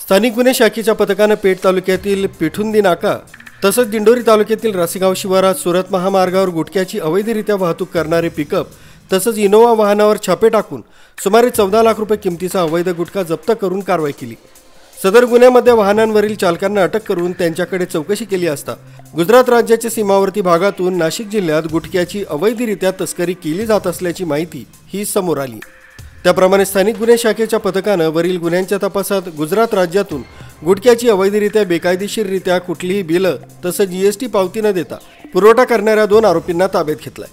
स्थानिक गुन्हे शाखेच्या पथकाने पेठ तालुक्यातील पिठुंदी नाका तसंच दिंडोरी तालुक्यातील रासेगाव शिवारात सुरत महामार्गावर गुटख्याची अवैधरित्या वाहतूक करणारे पिकअप तसंच इनोवा वाहनावर छापे टाकून सुमारे 14 लाख रुपये किमतीचा अवैध गुटखा जप्त करून कारवाई केली। सदर गुन्ह्यामध्ये वाहनांवरील चालकांना अटक करून त्यांच्याकडे चौकशी केली असता गुजरात राज्याच्या सीमावर्ती भागातून नाशिक जिल्ह्यात गुटख्याची अवैधरित्या तस्करी केली जात असल्याची माहिती ही समोर आली। त्याप्रमाणे स्थानिक गुन्हे शाखेच्या पथकाने वरील गुन्ह्यांच्या तपासात गुजरात राज्यातून गुटख्याची अवैधरित्या बेकायदेशीररित्या कुठलीही बिलं तसंच जीएसटी पावती न देता पुरवठा करणाऱ्या 2 आरोपींना ताब्यात घेतलाय।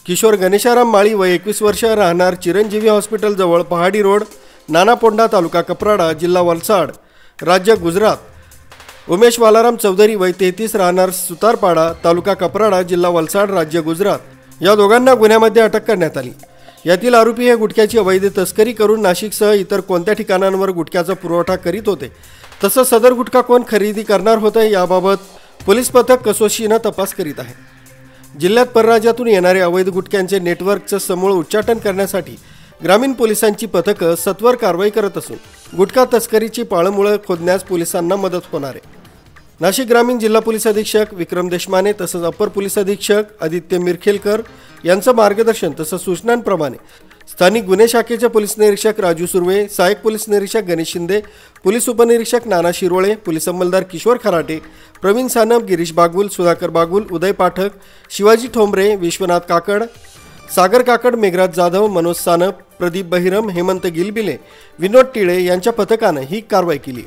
किशोर गणेशाराम माळी वय 21 वर्ष राहणार चिरंजीवी हॉस्पिटल जवळ पहाडी रोड नानापोंडा तालुका कपराडा जिल्हा वलसाड राज्य गुजरात, उमेश वालाराम चौधरी वय 33 राहणार सुतारपाडा तालुका कपराडा जिल्हा वलसाड राज्य गुजरात या दोघांना गुन्ह्यामध्ये अटक करण्यात आली। यातील आरोपी हे गुटख्याची अवैध तस्करी करून नाशिकसह इतर कोणत्या ठिकाणांवर गुटख्याचा पुरवठा करीत होते तसंच सदर गुटखा कोण खरेदी करणार होते याबाबत पोलीस पथक कसोशीने तपास करीत आहे। जिल्ह्यात परराज्यातून येणारे अवैध गुटख्यांचे नेटवर्कचं समूळ उच्चाटन करण्यासाठी ग्रामीण पोलिसांची पथकं सत्वर कारवाई करत असून गुटखा तस्करीची पाळंमुळं खोदण्यास पोलिसांना मदत होणार आहे। नाशिक ग्रामीण जिल्हा पोलीस अधीक्षक विक्रम देशमाने तसंच अप्पर पोलीस अधीक्षक आदित्य मिरखेलकर यांचं मार्गदर्शन तसंच सूचनांप्रमाणे स्थानिक गुन्हे शाखेचे पोलीस निरीक्षक राजू सुर्वे, सहाय्यक पोलीस निरीक्षक गणेश शिंदे, पोलीस उपनिरीक्षक नाना शिरोळे, पोलीस अंमलदार किशोर खराटे, प्रवीण सानप, गिरीश बागुल, सुधाकर बागुल, उदय पाठक, शिवाजी ठोंबरे, विश्वनाथ काकड, सागर काकड, मेघराज जाधव, मनोज सानप, प्रदीप बहिरम, हेमंत गिलबिले, विनोद टिळे यांच्या पथकाने ही कारवाई केली।